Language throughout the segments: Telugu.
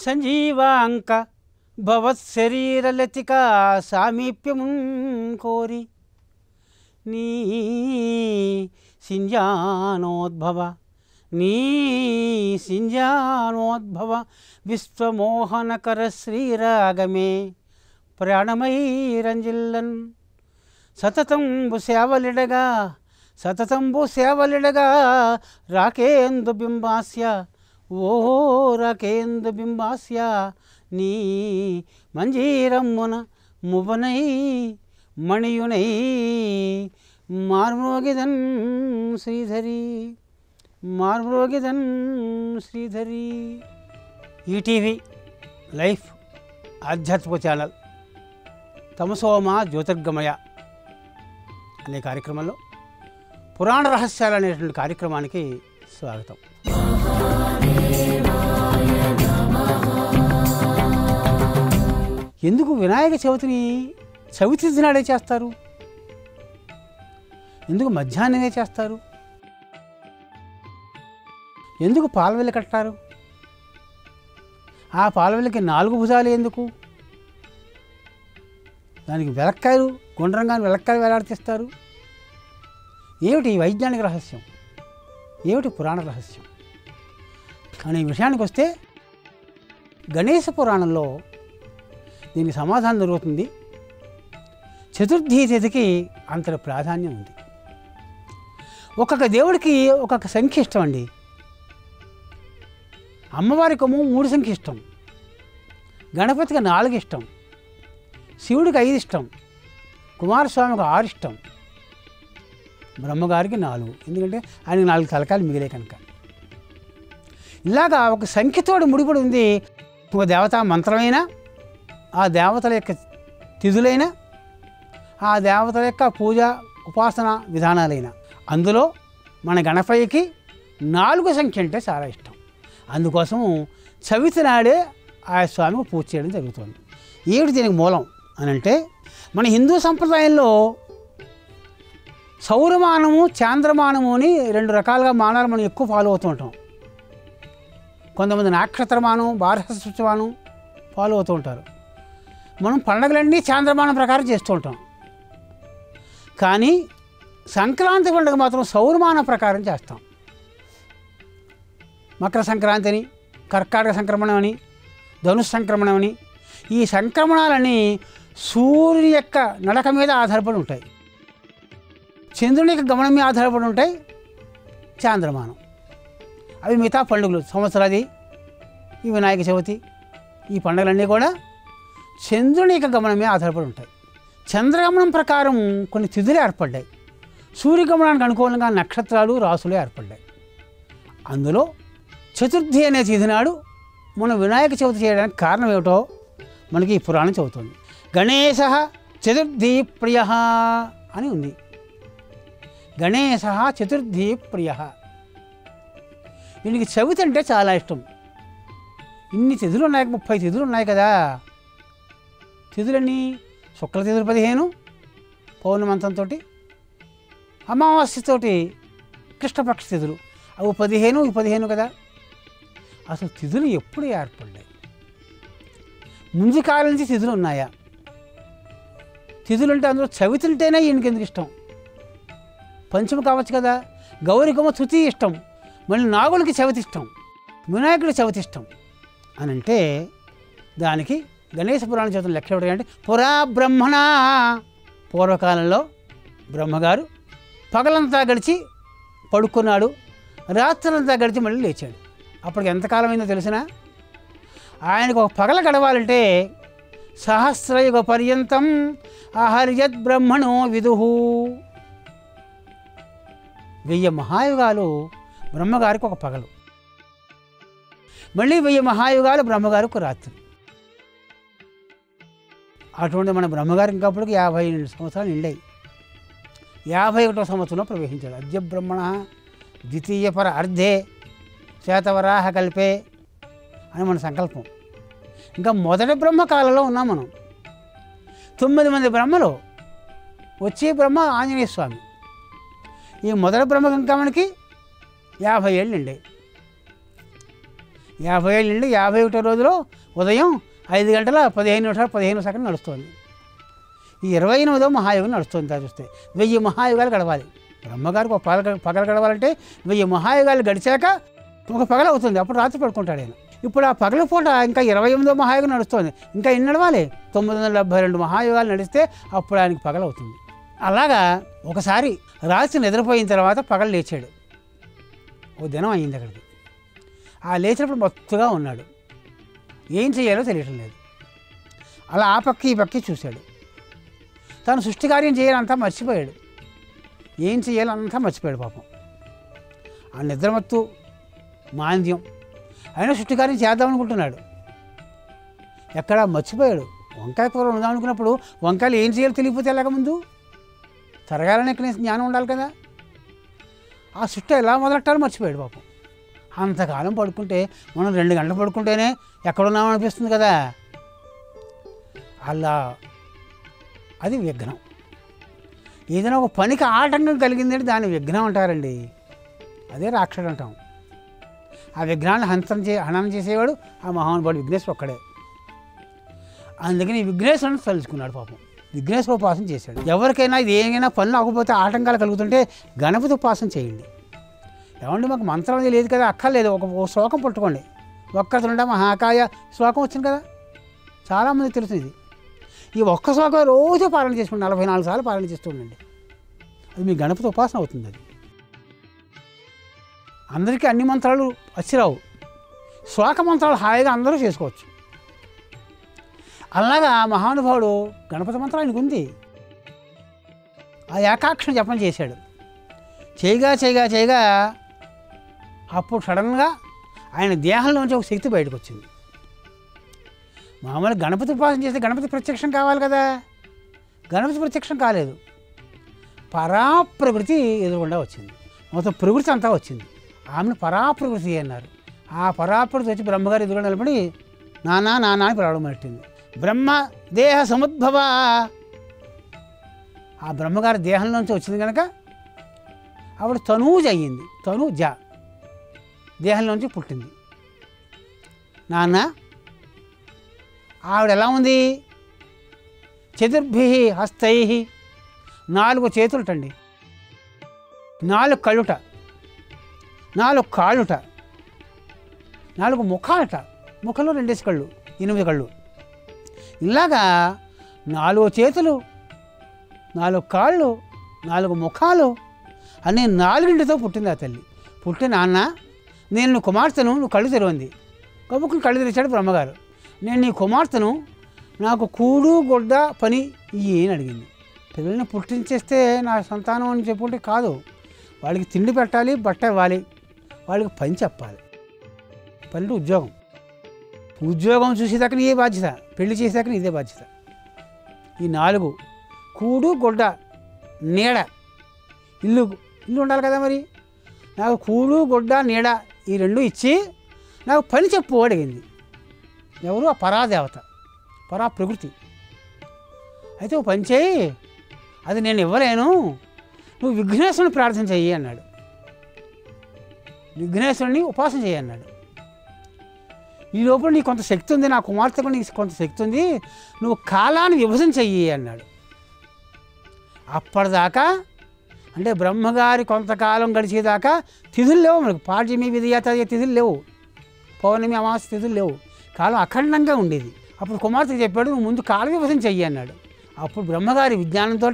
సంజీవాంక భవత్శరీరలతికా సామీప్యమున్ కోరి నీ సింజానోద్భవ విశ్వమోహనకర శ్రీరాగమే ప్రాణమై రంజిల్లన్ సతతంబు సేవలిడగా రాకేందు బింబాస్య ఓ రాకేందు బింబాస్య నీ మంజీరమ్మున మువనై మణియునై మార్మోగిదన్ శ్రీధరి. ఈటీవీ లైఫ్ ఆధ్యాత్మిక ఛానల్ తమసోమ జ్యోతిర్గమయ అనే కార్యక్రమంలో పురాణ రహస్యాలు అనేటువంటి కార్యక్రమానికి స్వాగతం. ఎందుకు వినాయక చవితిని చవితి నాడే చేస్తారు? ఎందుకు మధ్యాహ్నమే చేస్తారు? ఎందుకు పాలవెల్లి కట్టారు? ఆ పాలవెల్లికి 4 భుజాలు ఎందుకు? దానికి వెలక్కాయలు గుండ్రంగా వెలక్కాయలు వేలాడిస్తారు. ఏమిటి వైజ్ఞానిక రహస్యం? ఏమిటి పురాణ రహస్యం అనే విషయానికి వస్తే గణేశ పురాణంలో దీనికి సమాధానం దొరుకుతుంది. చతుర్థి తిథికి అంతటి ప్రాధాన్యం ఉంది. ఒక్కొక్క దేవుడికి ఒక్కొక్క సంఖ్య ఇష్టం అండి. అమ్మవారికి 3 సంఖ్య ఇష్టం, గణపతికి 4 ఇష్టం, శివుడికి 5 ఇష్టం, కుమారస్వామికి 6 ఇష్టం, బ్రహ్మగారికి 4, ఎందుకంటే ఆయన 4 తలకాయలు మిగిలే కనుక. ఇలాగా ఒక సంఖ్యతోడు ముడిపడి ఉంది. ఒక దేవతా మంత్రమైనా, ఆ దేవతల యొక్క తిథులైనా, ఆ దేవతల యొక్క పూజ ఉపాసన విధానాలైనా, అందులో మన గణపతికి 4 సంఖ్య అంటే చాలా ఇష్టం. అందుకోసం చవితి నాడే ఆ స్వామికి పూజ చేయడం జరుగుతుంది. ఏమిటి దీనికి మూలం అని అంటే, మన హిందూ సంప్రదాయంలో సౌరమానము చాంద్రమానము అని 2 రకాలుగా మానాలు మనం ఎక్కువ ఫాలో అవుతూ ఉంటాం. కొంతమంది నక్షత్రమానం, బారహస్పత్యమానం ఫాలో అవుతూ ఉంటారు. మనం పండుగలన్నీ చాంద్రమానం ప్రకారం చేస్తూ ఉంటాం. కానీ సంక్రాంతి పండుగ మాత్రం సౌరమానం ప్రకారం చేస్తాం. మకర సంక్రాంతి అని, కర్కాటక సంక్రమణం అని, ధనుష్ సంక్రమణం అని, ఈ సంక్రమణాలని సూర్యుని యొక్క నడక మీద ఆధారపడి ఉంటాయి. చంద్రుని యొక్క గమనం మీద ఆధారపడి ఉంటాయి చాంద్రమానం. అవి మిగతా పండుగలు, సంవత్సరాది, ఈ వినాయక చవితి, ఈ పండుగలన్నీ కూడా చంద్రుని యొక్క గమనం మీద ఆధారపడి ఉంటాయి. చంద్రగమనం ప్రకారం కొన్ని తిథులు ఏర్పడ్డాయి. సూర్యగమనానికి అనుకూలంగా నక్షత్రాలు, రాసులు ఏర్పడ్డాయి. అందులో చతుర్థి అనే తిథి నాడు మనం వినాయక చవితి చేయడానికి కారణం ఏమిటో మనకి ఈ పురాణం చెబుతుంది. గణేశ చతుర్థి ప్రియ అని ఉంది. గణేశ చతుర్థి ప్రియ. దీనికి చవితి అంటే చాలా ఇష్టం. ఇన్ని తిథులు ఉన్నాయి, 30 తిథులు ఉన్నాయి కదా. తిథులన్నీ శుక్ల తిథులు 15, పౌర్ణమంతంతో, అమావాస్యతోటి కృష్ణపక్ష తిథులు అవి 15 కదా. అసలు తిథులు ఎప్పుడు ఏర్పడ్డాయి? ముందు కాలం నుంచి తిథులు ఉన్నాయా? తిథులు అంటే అందులో చవితి ఉంటేనే ఈయనకి ఎందుకు ఇష్టం? పంచమి కావచ్చు కదా. గౌరికమ్మ తృతీయ ఇష్టం, మళ్ళీ నాగులకి చవితి ఇష్టం, వినాయకుడి చవితి ఇష్టం అని అంటే దానికి గణేశ పురాణం చదువుతున్న లెక్క ఏమిటి అంటే, పురా బ్రహ్మణ, పూర్వకాలంలో బ్రహ్మగారు పగలంతా గడిచి పడుకున్నాడు, రాత్రులంతా గడిచి మళ్ళీ లేచాడు. అప్పటికి ఎంతకాలం అయిందో తెలిసినా, ఆయనకు ఒక పగల గడవాలంటే సహస్రయుగ పర్యంతం ఆహర్యద్ బ్రహ్మణో విదుహు. 1000 మహాయుగాలు బ్రహ్మగారికి ఒక పగలు, మళ్ళీ 1000 మహాయుగాలు బ్రహ్మగారికి రాత్రి. అటువంటి మన బ్రహ్మగారికి ఇంకప్పటికి 52 సంవత్సరాలు నిండాయి. 51వ సంవత్సరంలో ప్రవేశించాడు. అద్య బ్రహ్మణ ద్వితీయ పర అర్ధే శ్వేతవరాహ కల్పే అని మన సంకల్పం. ఇంకా మొదటి బ్రహ్మకాలంలో ఉన్నాం మనం. 9 మంది బ్రహ్మలు, వచ్చే బ్రహ్మ ఆంజనేయ స్వామి. ఈ మొదటి బ్రహ్మ ఇంకా మనకి 50 ఏళ్ళు అండి. 50 ఏళ్ళు అండి. 51వ రోజులో ఉదయం 5 గంటల 15 నిమిషాలు 15 సెకండ్లు నడుస్తుంది. ఈ 28వ మహాయుగం నడుస్తుంది. చూస్తే 1000 మహాయుగాలు గడవాలి. బ్రహ్మగారికి ఒక పగలు గడవాలంటే 1000 మహాయుగాలు గడిచాక ఒక పగలు అవుతుంది. అప్పుడు రాత్రి పడుకుంటాడు ఆయన. ఇప్పుడు ఆ పగల పూట ఇంకా 28వ మహాయుగం నడుస్తుంది. ఇంకా ఎన్ని నడవాలి? 972 మహాయుగాలు నడిస్తే అప్పుడు ఆయనకి పగలవుతుంది. అలాగా ఒకసారి రాత్రి నిద్రపోయిన తర్వాత పగలు లేచాడు. ఓ దినం అయింది అక్కడికి. ఆ లేచినప్పుడు మత్తుగా ఉన్నాడు. ఏం చేయాలో తెలియటం లేదు. అలా ఆ పక్కి ఈ పక్కి చూశాడు. తను సృష్టి కార్యం చేయాలంతా మర్చిపోయాడు. ఏం చేయాలంతా మర్చిపోయాడు పాపం. ఆ నిద్రమత్తు మాంద్యం అయినా సృష్టి కార్యం చేద్దామనుకుంటున్నాడు. ఎక్కడా మర్చిపోయాడు. వంకాయ కూర ఉందామనుకున్నప్పుడు వంకాయలు ఏం చేయాలో తెలియకపోతే ఎలాగ ముందు తరగాలని ఎక్కడ జ్ఞానం ఉండాలి కదా. ఆ సృష్టి ఎలా మొదలెట్టాలో మర్చిపోయాడు పాపం. అంతకాలం పడుకుంటే మనం 2 గంటలు పడుకుంటేనే ఎక్కడున్నామో అనిపిస్తుంది కదా. అలా అది విఘ్నం. ఏదైనా ఒక పనికి ఆటంకం కలిగిందంటే దాన్ని విఘ్నం అంటారండి. అదే రాక్షసుడు అంటాం. ఆ విఘ్నాన్ని హననం చేసేవాడు ఆ మహానుభావుడు విఘ్నేశ్వరుడు ఒక్కడే. అందుకని విఘ్నేశ్వరుని తలుచుకున్నాడు పాపం. విఘ్నేశ్వర ఉపాసన చేశాడు. ఎవరికైనా ఇది ఏమైనా పనులు అవ్వకపోతే ఆటంకాలు కలుగుతుంటే గణపతి ఉపాసన చేయండి. ఏమంటే మాకు మంత్రం అది లేదు కదా, అక్కర్లేదు. ఒక శ్లోకం పట్టుకోండి. ఒక్కతుండ మహాకాయ శ్లోకం వచ్చింది కదా, చాలామంది తెలుసు ఇది. ఈ ఒక్క శ్లోకం రోజు పాలన చేసుకోండి. 44 సార్లు పాలన చేస్తూ ఉండండి. అది మీ గణపతి ఉపాసన అవుతుంది. అది అందరికీ అన్ని మంత్రాలు వచ్చిరావు. శ్లోక మంత్రాలు హాయిగా అందరూ చేసుకోవచ్చు. అలాగా మహానుభావుడు గణపతి మంత్రం ఆయనకు ఉంది. ఆ ఏకాక్షరం జపం చేశాడు. చేయగా అప్పుడు సడన్గా ఆయన దేహంలోంచి ఒక శక్తి బయటకు వచ్చింది. మామూలుగా గణపతి ఉపాసన చేస్తే గణపతి ప్రత్యక్షం కావాలి కదా. గణపతి ప్రత్యక్షం కాలేదు. పరాప్రకృతి ఎదురుగుండా వచ్చింది. మొత్తం ప్రకృతి అంతా వచ్చింది. ఆమెను పరాప్రకృతి అన్నారు. ఆ పరాప్రకృతి వచ్చి బ్రహ్మగారి ఎదురుగా నిలబడి నానా అని పిలవడం పెట్టింది. బ్రహ్మ దేహ సముద్భవ. ఆ బ్రహ్మగారి దేహంలోంచి వచ్చింది కనుక ఆవిడ తనూజ అయ్యింది. తనూజ దేహంలోంచి పుట్టింది. నాన్న ఆవిడ ఎలా ఉంది? చతుర్భి హస్తై 4 చేతులటండి, 4 కళ్ళుట, 4 కాళ్ళుట, 4 ముఖాలట. ముఖంలో 2 కళ్ళు, 8 కళ్ళు. ఇలాగా 4 చేతులు, 4 కాళ్ళు, 4 ముఖాలు అనే 4తో పుట్టింది ఆ తల్లి. పుట్టి నాన్న నేను నీ కుమార్తెను, నువ్వు కళ్ళు తెరవంది. గబుక్కుని కళ్ళు తెరిచాడు బ్రహ్మగారు. నేను నీ కుమార్తెను, నాకు కూడు గుడ్డ పని ఇయ్యి అని అడిగింది. పిల్లల్ని పుట్టించేస్తే నా సంతానం అని చెప్పుకుంటే కాదు. వాళ్ళకి తిండి పెట్టాలి, బట్ట ఇవ్వాలి, వాళ్ళకి పని చెప్పాలి. పని ఉద్యోగం. ఉద్యోగం చూసేదాకా నీదే బాధ్యత, పెళ్లి చేసేదాకా నీదే బాధ్యత. ఈ 4 కూడు గుడ్డ నీడ, ఇల్లు ఉండాలి కదా. మరి నాకు కూడు గుడ్డ నీడ ఈ 2 ఇచ్చి నాకు పని చెప్పు అడిగింది. ఎవరు? ఆ పరాదేవత, పరా ప్రకృతి. అయితే ఓ పని చేయి, అది నేను ఇవ్వలేను, నువ్వు విఘ్నేశ్వరుని ప్రార్థన చెయ్యి అన్నాడు. విఘ్నేశ్వరుని ఉపాసన చేయి అన్నాడు. ఈ లోపల నీకు కొంత శక్తి ఉంది, నా కుమార్తెకు నీకు కొంత శక్తి ఉంది, నువ్వు కాలాన్ని విభజన చెయ్యి అన్నాడు. అప్పటిదాకా అంటే బ్రహ్మగారి కొంతకాలం గడిచేదాకా తిథులు లేవు మనకు. పాడ్యమి విధియ తదియ తిథులు లేవు, పౌర్ణమి అమావాస్య తిథులు లేవు. కాలం అఖండంగా ఉండేది. అప్పుడు కుమార్తెకి చెప్పాడు, నువ్వు ముందు కాల విభజన చెయ్యి అన్నాడు. అప్పుడు బ్రహ్మగారి విజ్ఞానంతో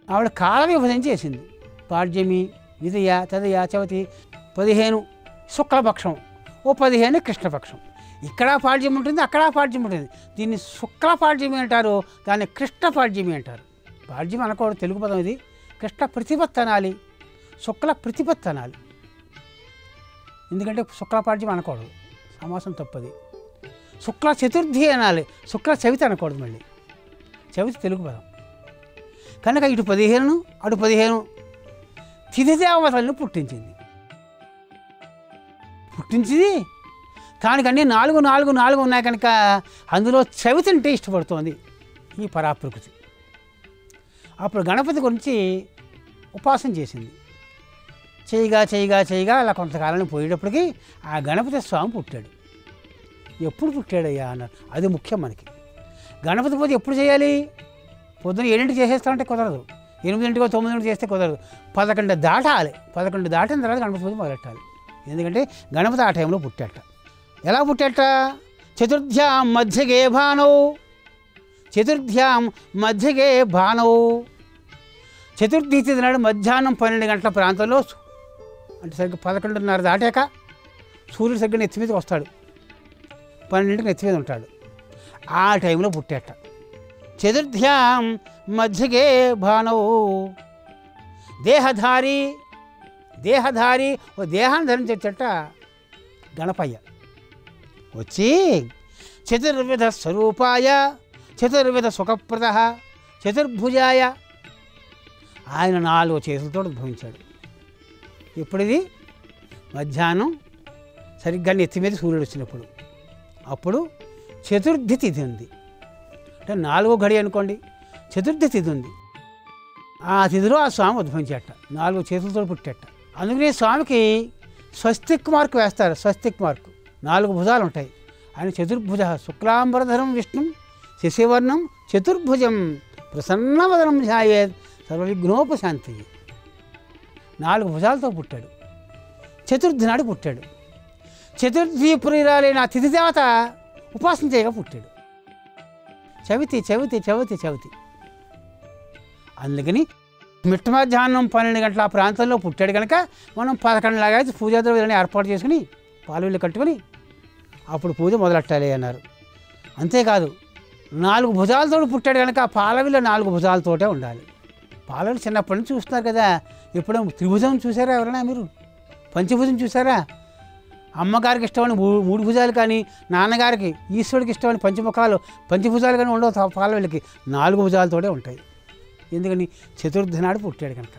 ఆవిడ కాల విభజన చేసింది. పాడ్యమి విధియ తదియ చవతి 15 శుక్లపక్షం, ఓ 15 కృష్ణపక్షం. ఇక్కడ పాడ్యం ఉంటుంది, అక్కడ పాడ్యం ఉంటుంది. దీన్ని శుక్ల పాడ్యమి అంటారు, దాన్ని కృష్ణ పాడ్యమి అంటారు. పాడ్యం అనకూడదు, తెలుగు పదం ఇది. కృష్ణ ప్రతిపత్తి అనాలి, శుక్ల ప్రతిపత్తి అనాలి. ఎందుకంటే శుక్ల పాడ్యం అనకూడదు, సమాసం తప్పది. శుక్ల చతుర్థి అనాలి, శుక్ల చవితి అనకూడదు. మళ్ళీ చవితి తెలుగు పదం కనుక ఇటు 15 అటు 15 తిథి దేవతలను పుట్టించింది. పుట్టించింది. దానికి అన్నీ 4 4 4 ఉన్నాయి కనుక అందులో చవితి అంటే ఇష్టపడుతోంది ఈ పరాప్రకృతి. అప్పుడు గణపతి గురించి ఉపాసన చేసింది. చేయగా అలా కొంతకాలం పోయేటప్పటికి ఆ గణపతి స్వామి పుట్టాడు. ఎప్పుడు పుట్టాడయ్యా అన్నారు. అది ముఖ్యం మనకి. గణపతి పూజ ఎప్పుడు చేయాలి? పొద్దున 7ంటికి చేసేస్తామంటే కుదరదు, 8 9 చేస్తే కుదరదు. 11 దాటాలి. 11 దాటిన తర్వాత గణపతి పూజ మొదలెట్టాలి. ఎందుకంటే గణపతి ఆ టైంలో పుట్టాట. ఎలా పుట్టాట? చతుర్థ్యాం మధ్యగే భానౌ, చతుర్థ్యాం మధ్యగే భానౌ. చతుర్థి తిథి నాడు మధ్యాహ్నం 12 గంటల ప్రాంతంలో, అంటే సరిగ్గా 11:30 దాటాక సూర్యుడు సరిగ్గా నెత్తి మీదకి వస్తాడు. 12ంటికి నెత్తి మీద ఉంటాడు. ఆ టైంలో పుట్టాట. చతుర్థ్యాం మధ్యగే భానౌ. దేహధారి ఓ దేహాన్ని ధరించట గణపయ్య. వచ్చి చతుర్విధ స్వరూపాయ చతుర్విధ సుఖప్రద చతుర్భుజాయ, ఆయన 4 చేతులతో ఉద్భవించాడు. ఇప్పుడిది మధ్యాహ్నం సరిగ్గా నెత్తి మీద సూర్యుడు వచ్చినప్పుడు. అప్పుడు చతుర్థి తిథి ఉంది. అంటే 4వ గడి అనుకోండి, చతుర్థి తిథి ఉంది. ఆ తిథిలో ఆ స్వామి ఉద్భవించాట. 4 చేతులతో పుట్టాట. అందుకనే స్వామికి స్వస్తిక్ మార్కు వేస్తారు. స్వస్తిక్ మార్కు 4 భుజాలు ఉంటాయి. ఆయన చతుర్భుజ శుక్లాంబరధరం విష్ణు శశివర్ణం చతుర్భుజం ప్రసన్నవదనం ధ్యాయేత్ సర్వవిఘ్నోపశాంతి. 4 భుజాలతో పుట్టాడు. చతుర్థి నాడు పుట్టాడు. చతుర్థి ప్రియురాలైన ఆ తిథి దేవత ఉపాసన చేయగా పుట్టాడు. చవితి చవితి చవితి చవితి. అందుకని మిట్ట మధ్యాహ్నం 12 గంటల ఆ ప్రాంతంలో పుట్టాడు కనుక మనం 11 లాగా పూజా ద్రవ్యాలని ఏర్పాటు చేసుకుని పాలవిల్లు కట్టుకుని అప్పుడు పూజ మొదలెట్టాలి అన్నారు. అంతేకాదు 4 భుజాలతో పుట్టాడు కనుక ఆ పాలవిల్లు 4 భుజాలతోటే ఉండాలి. పాలవిల్లు చిన్నప్పటి నుంచి చూస్తున్నారు కదా. ఎప్పుడో త్రిభుజం చూసారా ఎవరైనా మీరు? పంచభుజం చూసారా? అమ్మగారికి ఇష్టమైన 3 భుజాలు కానీ, నాన్నగారికి ఈశ్వరుడికి ఇష్టమైన పంచభుజాలు కానీ ఉండవు. పాలవిల్లకి 4 భుజాలతోటే ఉంటాయి. ఎందుకని? చతుర్థి నాడు పుట్టాడు కనుక,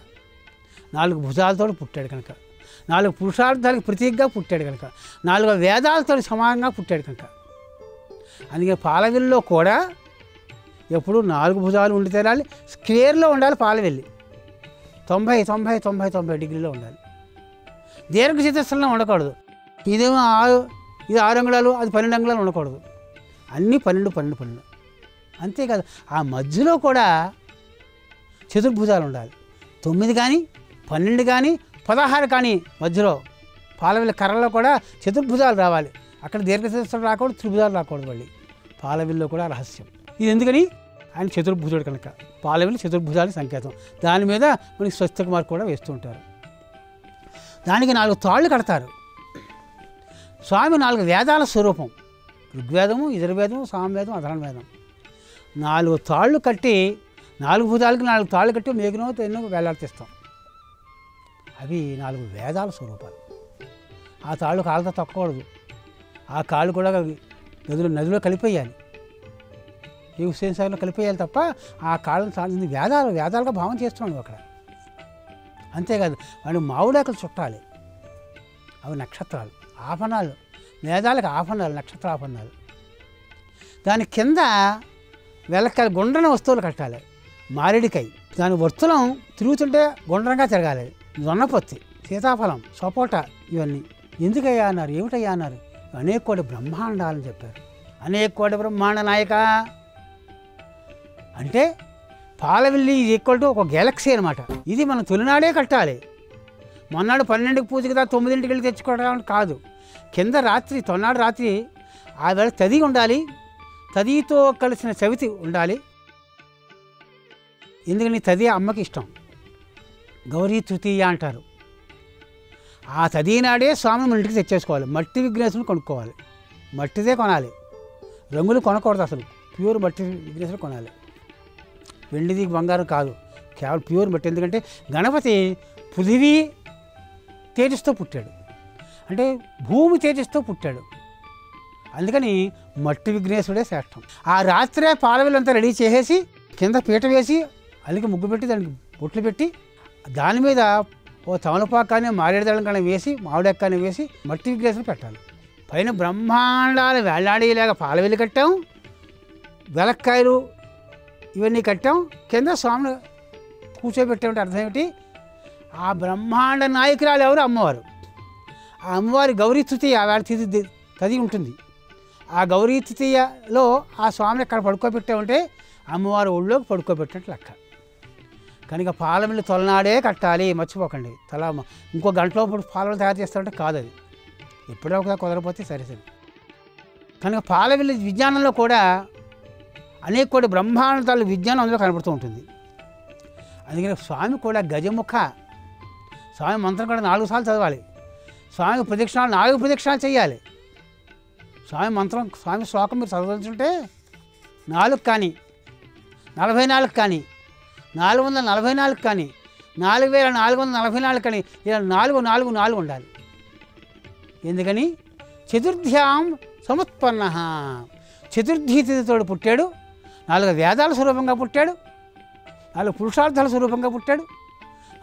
4 భుజాలతో పుట్టాడు కనుక, 4 పురుషార్థాలకు ప్రతీకగా పుట్టాడు కనుక, 4 వేదాలతో సమానంగా పుట్టాడు కనుక. అందుకే పాలవిల్లో కూడా ఎప్పుడు 4 భుజాలు ఉండి తీరాలి. స్క్వేర్లో ఉండాలి పాలవెల్లి. 90 90 90 90 డిగ్రీలో ఉండాలి. దీర్ఘ చతురస్రంలో ఉండకూడదు. ఇదేమో ఇది 6 అంగుళాలు, అది 12 అంగుళాలు ఉండకూడదు. అన్నీ 12 12 12. అంతేకాదు ఆ మధ్యలో కూడా చతుర్భుజాలు ఉండాలి. 9 కానీ 12 కానీ 16 కానీ మధ్యలో పాలవిల్ల కర్రలో కూడా చతుర్భుజాలు రావాలి. అక్కడ దీర్ఘచతురస్రం రాకూడదు, త్రిభుజాలు రాకూడదు. మళ్ళీ పాలవిల్లో కూడా రహస్యం ఇది. ఎందుకని? ఆయన చతుర్భుజుడు కనుక. పాలవిల్లు చతుర్భుజాలకు సంకేతం. దాని మీద మనకి స్వస్తిక మార్కు కూడా వేస్తూ ఉంటారు. దానికి 4 తాళ్ళు కడతారు. స్వామి 4 వేదాల స్వరూపం. ఋగ్వేదము, యజుర్వేదము, సామవేదం, అథర్వవేదం. 4 తాళ్ళు కట్టి 4 భుజాలకి 4 తాళ్ళు కట్టి మేఘనో ఎన్నో వేలాడతీస్తాం. అవి 4 వేదాల స్వరూపాలు. ఆ తాళ్ళు కాళ్ళతో తొక్కకూడదు. ఆ కాళ్ళు కూడా నదిలో కలిపేయాలి. ఈ హుస్సేన్ సాగర్లో కలిపేయాలి తప్ప ఆ కాళ్ళని వేదాలుగా భావం చేస్తున్నాడు అక్కడ. అంతేకాదు వాడు మామిడాకులు చుట్టాలి. అవి నక్షత్రాలు, ఆభరణాలు. వేదాలకు ఆభరణాలు, నక్షత్ర ఆభరణాలు. దాని కింద వెలక్కాయలు గుండ్రన వస్తువులు కట్టాలి. మారేడికాయ దాని వర్తులం తిరుగుతుంటే గుండ్రంగా తిరగాలి. జొన్నపత్తి, సీతాఫలం, సపోటా ఇవన్నీ. ఎందుకయ్యా అన్నారు? ఏమిటయ్యా అన్నారు? అనేక కోటి బ్రహ్మాండాలని చెప్పారు. అనేక కోటి బ్రహ్మాండ నాయక అంటే పాలవిల్లి ఇది ఈక్వల్ టు ఒక గెలాక్సీ అనమాట. ఇది మనం తొలినాడే కట్టాలి. మొన్నాడు 12కి పూజకి 9ంటికి వెళ్ళి తెచ్చుకోవడం కాదు. కింద రాత్రి తొన్నాడు రాత్రి ఆ వేళ తది ఉండాలి. తదితో కలిసిన చవితి ఉండాలి. ఎందుకని? తది అమ్మకి ఇష్టం. గౌరీ తృతీయ అంటారు. ఆ తది నాడే స్వామిని మన ఇంటికి తెచ్చేసుకోవాలి. మట్టి విఘ్నేశ్వరుని కొనుక్కోవాలి. మట్టిదే కొనాలి. రంగులు కొనకూడదు. అసలు ప్యూర్ మట్టి విఘ్నేశ్వరుని కొనాలి. వెండిది బంగారం కాదు, కేవలం ప్యూర్ మట్టి. ఎందుకంటే గణపతి పృథివీ తేజస్తో పుట్టాడు, అంటే భూమి తేజస్తో పుట్టాడు. అందుకని మట్టి విఘ్నేశ్వరుడే శ్రేష్టం. ఆ రాత్రే పాలవిల్లంతా రెడీ చేసేసి కింద పీట వేసి అలికి ముగ్గు పెట్టి దానికి బొట్లు పెట్టి దాని మీద ఓ తమలపాకు కానీ మారేడుదళం కానీ వేసి మామిడాకు కానీ వేసి మట్టి విగ్రహాలు పెట్టాలి. పైన బ్రహ్మాండాలు వేలాడేలాగా పాలవెల్లి కట్టాం, వెలక్కాయలు ఇవన్నీ కట్టాం, కింద స్వామిని కూర్చోబెట్టామంటే అర్థం ఏమిటి? ఆ బ్రహ్మాండ నాయకురాలు ఎవరు? అమ్మవారు. ఆ అమ్మవారి గౌరీ తృతీయ వేళ తిథి తది ఉంటుంది. ఆ గౌరీ తృతీయలో ఆ స్వామిని ఎక్కడ పడుకోబెట్టామంటే అమ్మవారి ఒళ్ళోకి పడుకోబెట్టినట్టు లెక్క. కనుక పాలమిల్లు తొలనాడే కట్టాలి, మర్చిపోకండి. ఇంకో గంటలో పాలమిల్లు తయారు చేస్తామంటే కాదు, అది ఎప్పుడో ఒకసారి కుదరపోతే సరే. కనుక పాలమిల్లు విజ్ఞానంలో కూడా అనేక కోటి బ్రహ్మాండాల విజ్ఞానం అందులో కనబడుతూ ఉంటుంది. అందుకని స్వామి కూడా గజముఖ, స్వామి మంత్రం కూడా 4 సార్లు చదవాలి, స్వామి ప్రదక్షిణాలు 4 ప్రదక్షిణాలు చేయాలి. స్వామి మంత్రం, స్వామి శ్లోకం మీరు చదవచ్చుంటే 4 కానీ 44 కానీ 444 కానీ 4444 కానీ ఇలా 4 ఉండాలి. ఎందుకని? చతుర్థ్యాం సముత్పన్న, చతుర్థీ తిథితోడు పుట్టాడు, 4 వేదాల స్వరూపంగా పుట్టాడు, 4 పురుషార్థాల స్వరూపంగా పుట్టాడు,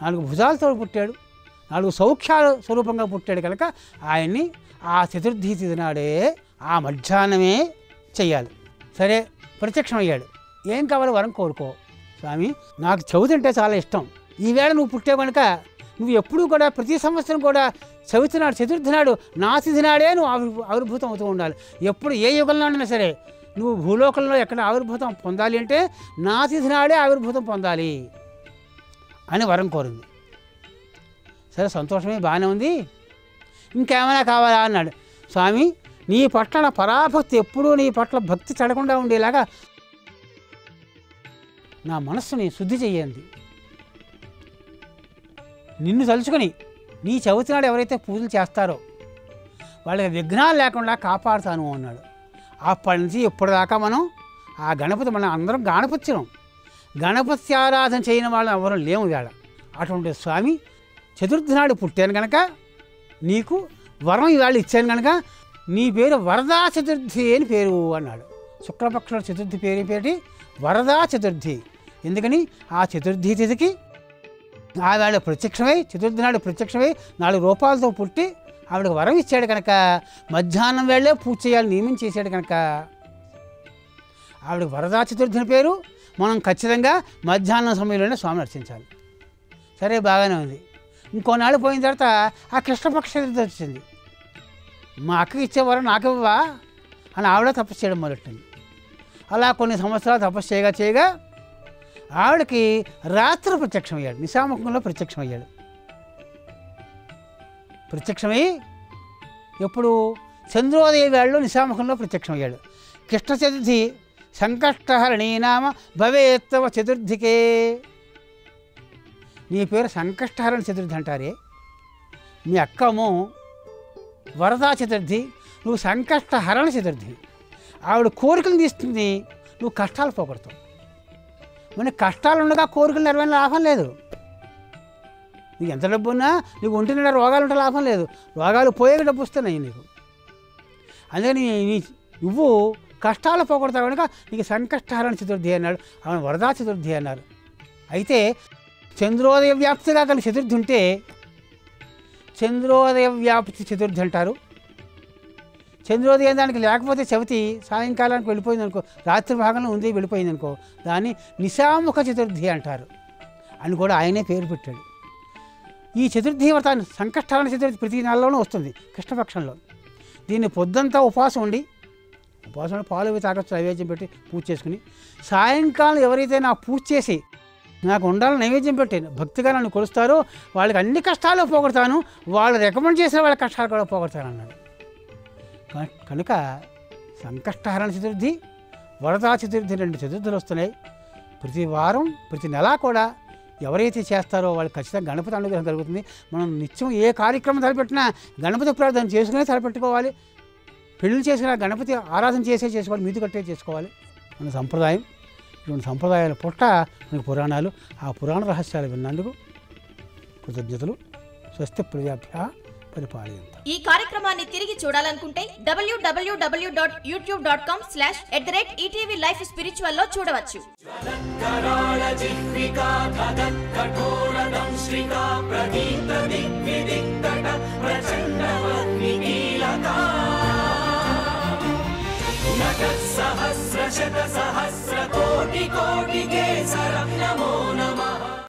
4 భుజాలతో పుట్టాడు, 4 సౌఖ్యాల స్వరూపంగా పుట్టాడు. కనుక ఆయన్ని ఆ చతుర్థీ తిథి నాడే ఆ మధ్యాహ్నమే చెయ్యాలి. సరే, ప్రత్యక్షం అయ్యాడు. ఏం కావాలి? వరం కోరుకో. స్వామి, నాకు చవితి అంటే చాలా ఇష్టం, ఈవేళ నువ్వు పుట్టావు కనుక నువ్వు ఎప్పుడూ కూడా ప్రతి సంవత్సరం కూడా చవితి నాడు, చతుర్థి నాడు, నా తిథి నాడే నువ్వు ఆవిర్భూతం అవుతూ ఉండాలి. ఎప్పుడు ఏ యుగంలో అయినా సరే నువ్వు భూలోకంలో ఎక్కడ ఆవిర్భూతం పొందాలి అంటే నా తిథి నాడే ఆవిర్భూతం పొందాలి అని వరం కోరింది. సరే, సంతోషమే, బాగానే ఉంది. ఇంకేమైనా కావాలా అన్నాడు. స్వామి, నీ పట్ల నా పరాభక్తి, ఎప్పుడూ నీ పట్ల భక్తి చెడకుండా ఉండేలాగా నా మనస్సుని శుద్ధి చెయ్యండి. నిన్ను తలుచుకొని నీ చవితి నాడు ఎవరైతే పూజలు చేస్తారో వాళ్ళకి విఘ్నాలు లేకుండా కాపాడుతాను అన్నాడు. అప్పటి నుంచి ఇప్పటిదాకా మనం ఆ గణపతి, మనం అందరం గణపత్యం, గణపతి ఆరాధన చేయని వాళ్ళని ఎవరు లేము వేళ. అటువంటి స్వామి, చతుర్థి నాడు పుట్టాను కనుక నీకు వరం ఇవాళ ఇచ్చాను కనుక నీ పేరు వరదా చతుర్థి అని పేరు అన్నాడు. శుక్లపక్షుల చతుర్థి పేరు వరదా చతుర్థి. ఎందుకని? ఆ చతుర్థి తిథికి ఆవిడ ప్రత్యక్షమై, చతుర్థి నాడు ప్రత్యక్షమై 4 రూపాయలతో పుట్టి ఆవిడకు వరం ఇచ్చాడు కనుక మధ్యాహ్నం వేళే పూజ చేయాలని నియమం చేశాడు కనుక ఆవిడకు వరదా చతుర్థి అని పేరు. మనం ఖచ్చితంగా మధ్యాహ్నం సమయంలోనే స్వామిని అర్చించాలి. సరే, బాగానే ఉంది. ఇంకోనాడు పోయిన తర్వాత ఆ కృష్ణపక్ష చతుర్థి వచ్చింది. మా అక్కకి ఇచ్చేవారు నాకివ్వవా అని ఆవిడ తపస్సు చేయడం మొదలెట్టింది. అలా కొన్ని సంవత్సరాలు తపస్సు చేయగా ఆవిడకి రాత్రి ప్రత్యక్షమయ్యాడు, నిశాముఖంలో ప్రత్యక్షమయ్యాడు. ప్రత్యక్షమై ఎప్పుడు? చంద్రోదయ వేళలో నిశాముఖంలో ప్రత్యక్షమయ్యాడు. కృష్ణ చతుర్థి సంకష్టహరణీ నామ భవేత్తవ చతుర్థికే. నీ పేరు సంకష్టహరణ చతుర్థి అంటారే, మీ అక్కము వరదా చతుర్థి, నువ్వు సంకష్టహరణ చతుర్థి. ఆవిడ కోరికలు తీస్తుంది, నువ్వు కష్టాలు పోగొడతావు. మన కష్టాలు ఉండగా కోరికలు నెరవేరిన లాభం లేదు. నీకు ఎంత డబ్బు ఉన్నా నీకు ఒంటి నిండా రోగాలు ఉంటే లాభం లేదు, రోగాలు పోయే డబ్బు వస్తున్నాయి నీకు. అందుకని నువ్వు కష్టాలు పోగొడతావు కనుక నీకు సంకష్టహరణ చతుర్థి అన్నాడు. ఆమె వరదా చతుర్థి అన్నారు. అయితే చంద్రోదయ వ్యాప్తిగా కలిసి చతుర్థి ఉంటే చంద్రోదయ వ్యాప్తి చతుర్థి అంటారు. చంద్రోదయం దానికి లేకపోతే చవితి సాయంకాలానికి వెళ్ళిపోయింది అనుకో, రాత్రి భాగంలో ఉంది వెళ్ళిపోయింది అనుకో, దాన్ని నిశాముఖ చతుర్థి అంటారు అని కూడా ఆయనే పేరు పెట్టాడు. ఈ చతుర్థి వ్రతాన్ని సంకష్టహరణ చతుర్థి ప్రతి నెలలోనూ వస్తుంది కృష్ణపక్షంలో. దీన్ని పొద్దంతా ఉపవాసం ఉండి పాలు అవి తాగొచ్చు, నైవేద్యం పెట్టి పూజ చేసుకుని సాయంకాలం ఎవరైతే నా పూజ చేసి నాకు ఉండాలని నైవేద్యం పెట్టి భక్తిగా నన్ను కొలుస్తారో వాళ్ళకి అన్ని కష్టాలు పోగొడతాను, వాళ్ళు రికమెండ్ చేసిన వాళ్ళ కష్టాలు కూడా పోగొడతాను అన్నాడు. కనుక సంకష్టహరణ చతుర్థి, వరదా చతుర్థి 2 చతుర్థులు వస్తున్నాయి. ప్రతి వారం ప్రతి నెల కూడా ఎవరైతే చేస్తారో వాళ్ళు ఖచ్చితంగా గణపతి అనుగ్రహం కలుగుతుంది. మనం నిత్యం ఏ కార్యక్రమం తలపెట్టినా గణపతి ప్రార్థన చేసుకునే తలపెట్టుకోవాలి. పెళ్లి చేసిన గణపతి ఆరాధన చేసుకోవాలి, మీది కట్టే చేసుకోవాలి. మన సంప్రదాయం. ఇటువంటి సంప్రదాయాల పుట్ట మనకు పురాణాలు. ఆ పురాణ రహస్యాలు విన్నందుకు కృతజ్ఞతలు. స్వస్తి ప్రజాభ్యః పరిపాలయంతాం. ఈ కార్యక్రమాన్ని తిరిగి చూడాలనుకుంటే www.youtube.com/@ETV Life Spiritual లో చూడవచ్చు. कराळजिह्विका कठोरदंश्रिका प्रदीप्त दिग्विदिक्तट प्रचण्डवह्निकीलका नटः सहस्रशतसहस्र